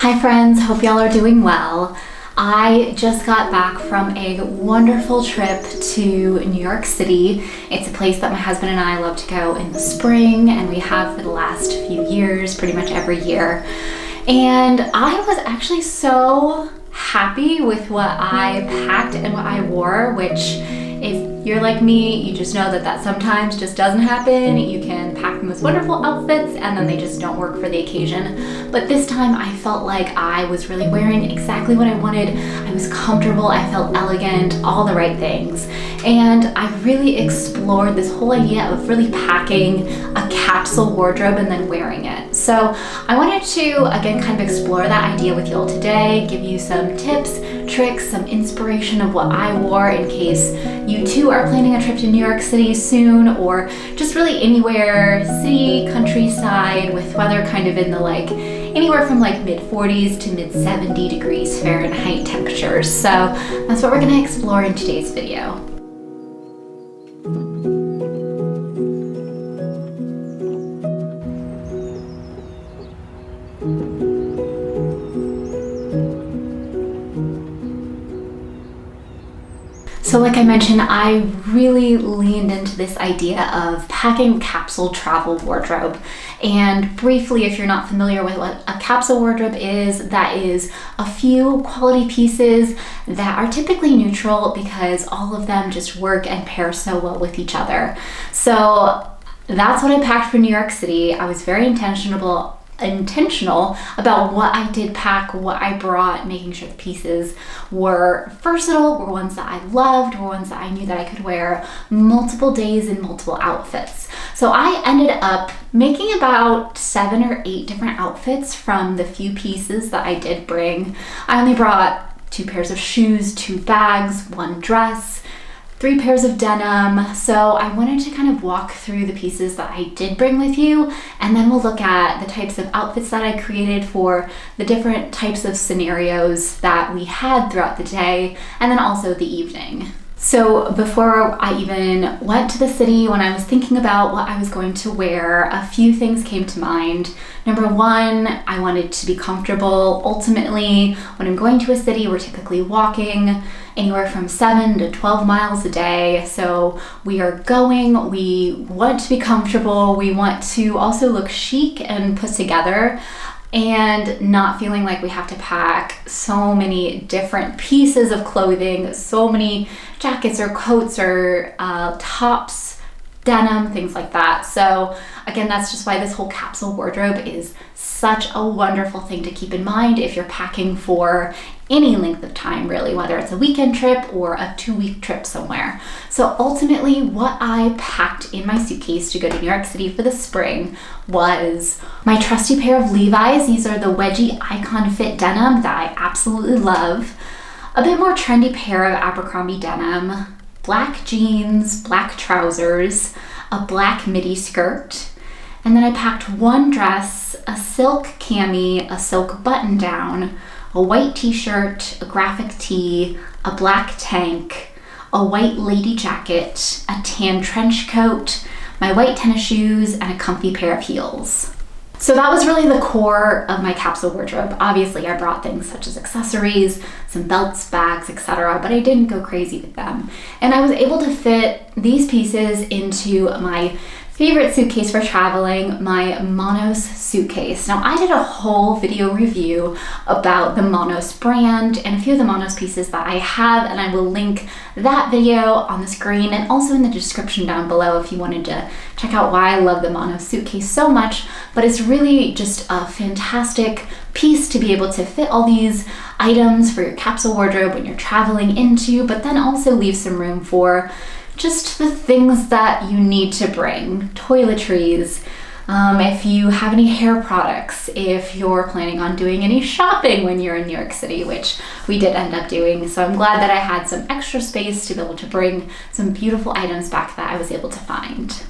Hi friends, hope y'all are doing well. I just got back from a wonderful trip to New York City. It's a place that my husband and I love to go in the spring, and we have for the last few years, pretty much every year. And I was actually so happy with what I packed and what I wore, which if you're like me, you just know that sometimes just doesn't happen. You can pack the most wonderful outfits and then they just don't work for the occasion. But this time I felt like I was really wearing exactly what I wanted. I was comfortable, I felt elegant, all the right things. And I really explored this whole idea of really packing a capsule wardrobe and then wearing it. So I wanted to, again, kind of explore that idea with you all today, give you some tips, tricks, some inspiration of what I wore in case you too are planning a trip to New York City soon, or just really anywhere, city, countryside, with weather kind of in the anywhere from mid 40s to mid 70 degrees Fahrenheit temperatures. So that's what we're going to explore in today's video. So like I mentioned, I really leaned into this idea of packing a capsule travel wardrobe. And briefly, if you're not familiar with what a capsule wardrobe is, that is a few quality pieces that are typically neutral because all of them just work and pair so well with each other. So that's what I packed for New York City. I was very intentional about what I did pack, what I brought, making sure the pieces were versatile, were ones that I loved, were ones that I knew that I could wear multiple days in multiple outfits. So I ended up making about 7 or 8 different outfits from the few pieces that I did bring. I only brought 2 pairs of shoes, 2 bags, 1 dress, 3 pairs of denim. So I wanted to kind of walk through the pieces that I did bring with you, and then we'll look at the types of outfits that I created for the different types of scenarios that we had throughout the day, and then also the evening. So before I even went to the city, when I was thinking about what I was going to wear, a few things came to mind. Number one, I wanted to be comfortable. Ultimately, when I'm going to a city, we're typically walking anywhere from 7 to 12 miles a day. So we want to be comfortable. We want to also look chic and put together, and not feeling like we have to pack so many different pieces of clothing, so many jackets or coats or tops, denim, things like that. So again, that's just why this whole capsule wardrobe is such a wonderful thing to keep in mind if you're packing for any length of time, really, whether it's a weekend trip or a 2-week trip somewhere. So ultimately, what I packed in my suitcase to go to New York City for the spring was my trusty pair of Levi's. These are the wedgie icon fit denim that I absolutely love. A bit more trendy pair of Abercrombie denim, black jeans, black trousers, a black midi skirt, and then I packed 1 dress, a silk cami, a silk button down, a white t-shirt, a graphic tee, a black tank, a white lady jacket, a tan trench coat, my white tennis shoes, and a comfy pair of heels. So that was really the core of my capsule wardrobe. Obviously, I brought things such as accessories, some belts, bags, etc., but I didn't go crazy with them. And I was able to fit these pieces into my favorite suitcase for traveling, my Monos suitcase. Now, I did a whole video review about the Monos brand and a few of the Monos pieces that I have, and I will link that video on the screen and also in the description down below if you wanted to check out why I love the Monos suitcase so much. But it's really just a fantastic piece to be able to fit all these items for your capsule wardrobe when you're traveling into, but then also leave some room for just the things that you need to bring. Toiletries, if you have any hair products, if you're planning on doing any shopping when you're in New York City, which we did end up doing. So I'm glad that I had some extra space to be able to bring some beautiful items back that I was able to find.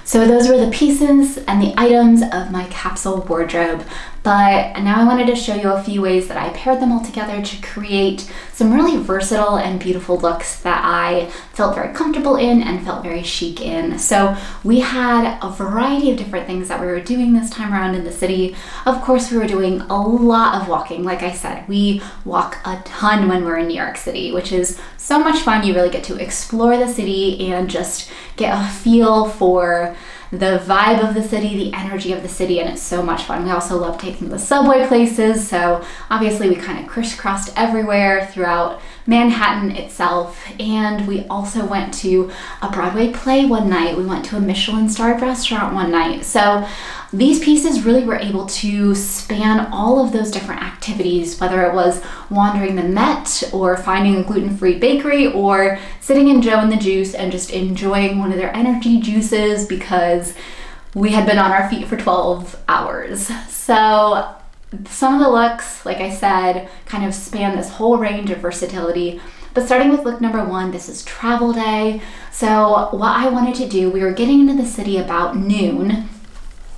So those were the pieces and the items of my capsule wardrobe. But now I wanted to show you a few ways that I paired them all together to create some really versatile and beautiful looks that I felt very comfortable in and felt very chic in. So we had a variety of different things that we were doing this time around in the city. Of course, we were doing a lot of walking. Like I said, we walk a ton when we're in New York City, which is so much fun. You really get to explore the city and just get a feel for the vibe of the city, the energy of the city, and it's so much fun. We also love taking the subway places, so obviously we kind of crisscrossed everywhere throughout Manhattan itself, and we also went to a Broadway play one night. We went to a Michelin-starred restaurant one night. So these pieces really were able to span all of those different activities, whether it was wandering the Met or finding a gluten-free bakery or sitting in Joe and the Juice and just enjoying one of their energy juices because we had been on our feet for 12 hours. So some of the looks, like I said, kind of span this whole range of versatility. But starting with look number one, this is travel day. So what I wanted to do, we were getting into the city about noon.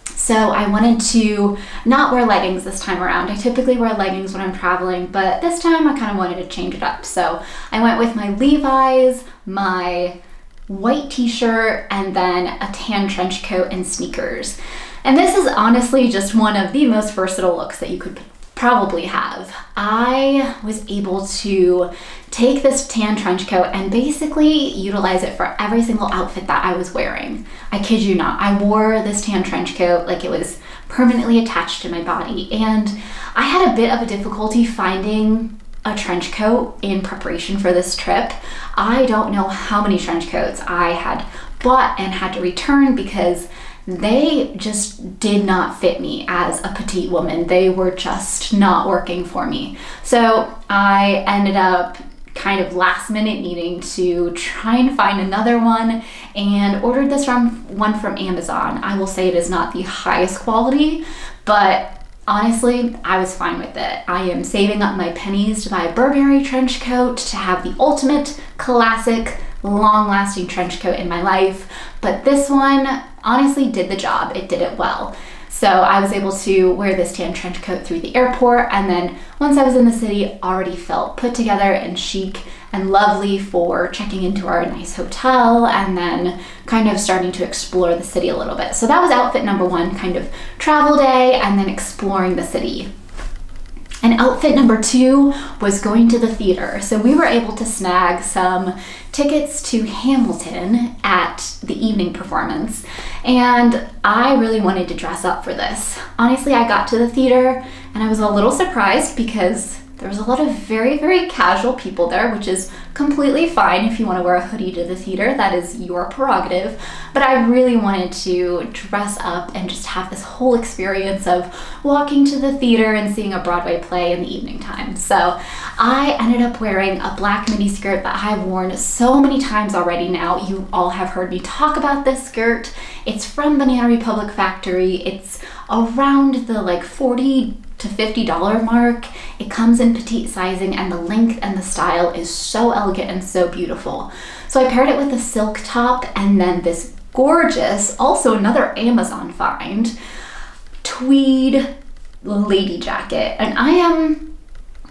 So I wanted to not wear leggings this time around. I typically wear leggings when I'm traveling, but this time I kind of wanted to change it up. So I went with my Levi's, my white t-shirt, and then a tan trench coat and sneakers. And this is honestly just one of the most versatile looks that you could probably have. I was able to take this tan trench coat and basically utilize it for every single outfit that I was wearing. I kid you not. I wore this tan trench coat like it was permanently attached to my body, and I had a bit of a difficulty finding a trench coat in preparation for this trip. I don't know how many trench coats I had bought and had to return because they just did not fit me as a petite woman. They were just not working for me. So I ended up kind of last minute needing to try and find another one and ordered this one from Amazon. I will say it is not the highest quality, but honestly, I was fine with it. I am saving up my pennies to buy a Burberry trench coat to have the ultimate classic long-lasting trench coat in my life, but this one honestly did the job. It did it well. So I was able to wear this tan trench coat through the airport, and then once I was in the city, already felt put together and chic and lovely for checking into our nice hotel and then kind of starting to explore the city a little bit. So that was outfit number one, kind of travel day and then exploring the city. And outfit number two was going to the theater. So we were able to snag some tickets to Hamilton at the evening performance. And I really wanted to dress up for this. Honestly, I got to the theater and I was a little surprised because there was a lot of very, very casual people there, which is completely fine if you want to wear a hoodie to the theater. That is your prerogative. But I really wanted to dress up and just have this whole experience of walking to the theater and seeing a Broadway play in the evening time. So I ended up wearing a black mini skirt that I've worn so many times already now. You all have heard me talk about this skirt. It's from Banana Republic Factory. It's around the like $40 to $50 mark. It comes in petite sizing and the length and the style is so elegant and so beautiful. So I paired it with a silk top and then this gorgeous, also another Amazon find, tweed lady jacket. And I am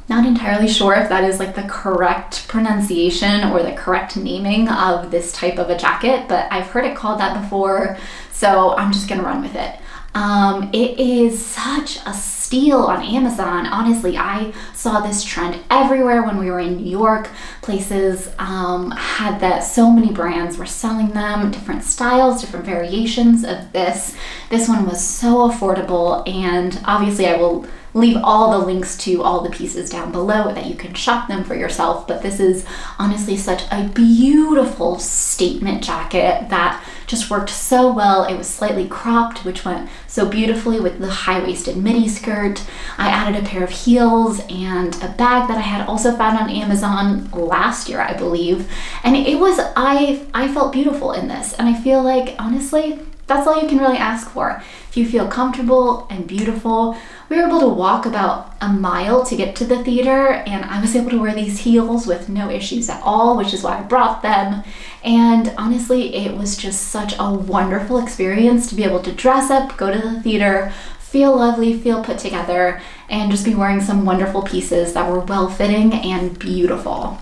not entirely sure if that is like the correct pronunciation or the correct naming of this type of a jacket, but I've heard it called that before, so I'm just gonna run with it. It is such a steal on Amazon. Honestly, I saw this trend everywhere when we were in New York. Places had that, so many brands were selling them, different styles, different variations of this. This one was so affordable, and obviously I will leave all the links to all the pieces down below that you can shop them for yourself, but this is honestly such a beautiful statement jacket that just worked so well. It was slightly cropped, which went so beautifully with the high-waisted midi skirt. I added a pair of heels and a bag that I had also found on Amazon last year, I believe, and it was, I felt beautiful in this, and I feel like, honestly, that's all you can really ask for. If you feel comfortable and beautiful. We were able to walk about a mile to get to the theater, and I was able to wear these heels with no issues at all, which is why I brought them. And honestly, it was just such a wonderful experience to be able to dress up, go to the theater, feel lovely, feel put together, and just be wearing some wonderful pieces that were well-fitting and beautiful.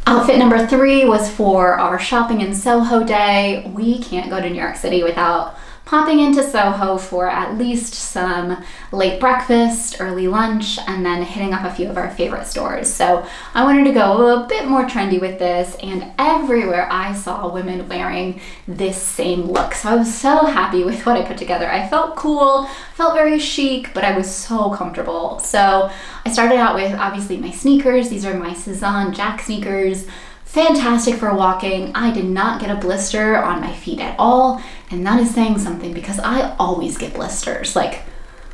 Outfit number 3 was for our shopping in Soho day. We can't go to New York City without popping into Soho for at least some late breakfast, early lunch, and then hitting up a few of our favorite stores. So I wanted to go a bit more trendy with this, and everywhere I saw women wearing this same look. So I was so happy with what I put together. I felt cool, felt very chic, but I was so comfortable. So I started out with obviously my sneakers. These are my Cezanne Jack sneakers. Fantastic for walking. I did not get a blister on my feet at all, and that is saying something because I always get blisters. Like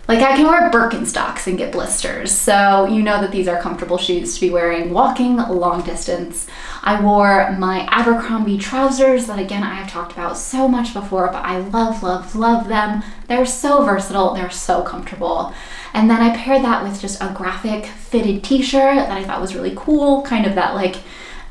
I can wear Birkenstocks and get blisters, so you know that these are comfortable shoes to be wearing walking long distance. I wore my Abercrombie trousers that, again, I have talked about so much before, but I love, love, love them. They're so versatile, they're so comfortable. And then I paired that with just a graphic fitted t-shirt that I thought was really cool, kind of that like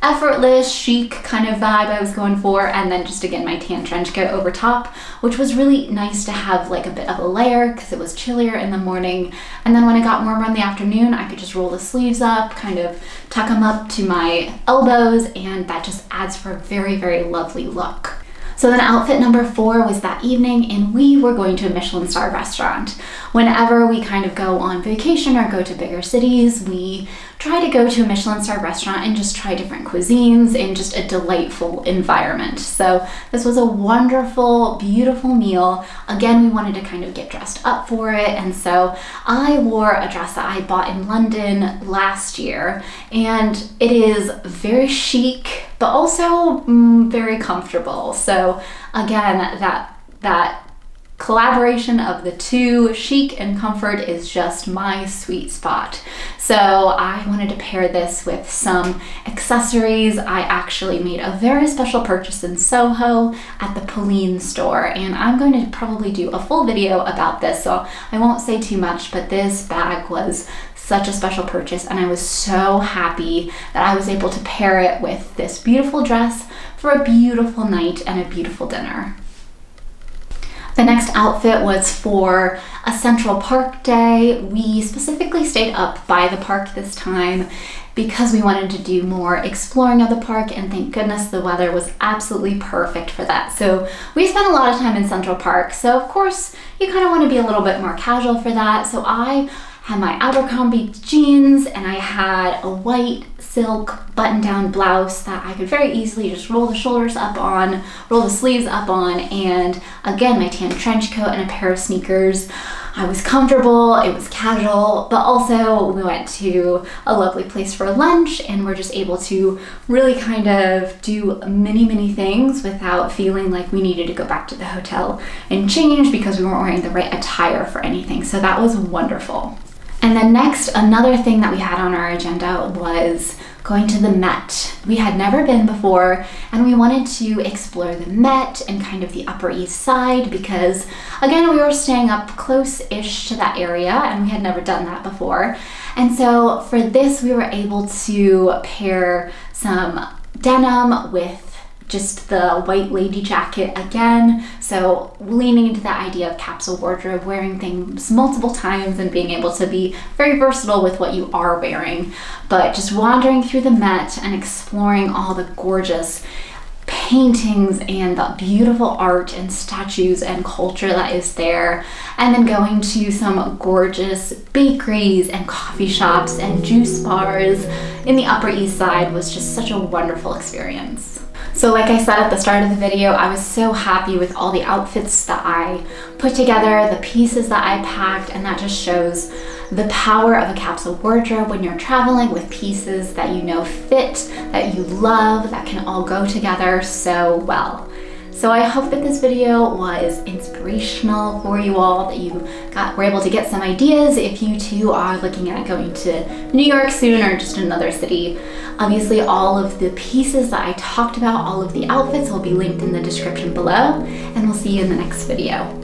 effortless, chic kind of vibe I was going for, and then just again my tan trench coat over top, which was really nice to have like a bit of a layer because it was chillier in the morning, and then when it got warmer in the afternoon I could just roll the sleeves up, kind of tuck them up to my elbows, and that just adds for a very, very lovely look. So then outfit number 4 was that evening, and we were going to a Michelin star restaurant. Whenever we kind of go on vacation or go to bigger cities, we try to go to a Michelin star restaurant and just try different cuisines in just a delightful environment. So this was a wonderful, beautiful meal. Again, we wanted to kind of get dressed up for it, and so I wore a dress that I bought in London last year, and it is very chic, but also very comfortable. So again, that collaboration of the two, chic and comfort, is just my sweet spot. So I wanted to pair this with some accessories. I actually made a very special purchase in Soho at the Petite store, and I'm going to probably do a full video about this, so I won't say too much, but this bag was such a special purchase, and I was so happy that I was able to pair it with this beautiful dress for a beautiful night and a beautiful dinner. The next outfit was for a Central Park day. We specifically stayed up by the park this time because we wanted to do more exploring of the park, and thank goodness the weather was absolutely perfect for that. So we spent a lot of time in Central Park, so of course you kind of want to be a little bit more casual for that. So I had my Abercrombie jeans, and I had a white silk button-down blouse that I could very easily just roll the shoulders up on, roll the sleeves up on, and again, my tan trench coat and a pair of sneakers. I was comfortable, it was casual, but also we went to a lovely place for lunch, and we're just able to really kind of do many things without feeling like we needed to go back to the hotel and change because we weren't wearing the right attire for anything. So that was wonderful. And then next, another thing that we had on our agenda was going to the Met. We had never been before, and we wanted to explore the Met and kind of the Upper East Side because, again, we were staying up close-ish to that area, and we had never done that before. And so for this, we were able to pair some denim with just the white lady jacket again. So leaning into that idea of capsule wardrobe, wearing things multiple times and being able to be very versatile with what you are wearing. But just wandering through the Met and exploring all the gorgeous paintings and the beautiful art and statues and culture that is there, and then going to some gorgeous bakeries and coffee shops and juice bars in the Upper East Side was just such a wonderful experience. So like I said at the start of the video, I was so happy with all the outfits that I put together, the pieces that I packed, and that just shows the power of a capsule wardrobe when you're traveling with pieces that you know fit, that you love, that can all go together so well. So I hope that this video was inspirational for you all, that you were able to get some ideas if you too are looking at going to New York soon or just another city. Obviously, all of the pieces that I talked about, all of the outfits will be linked in the description below, and we'll see you in the next video.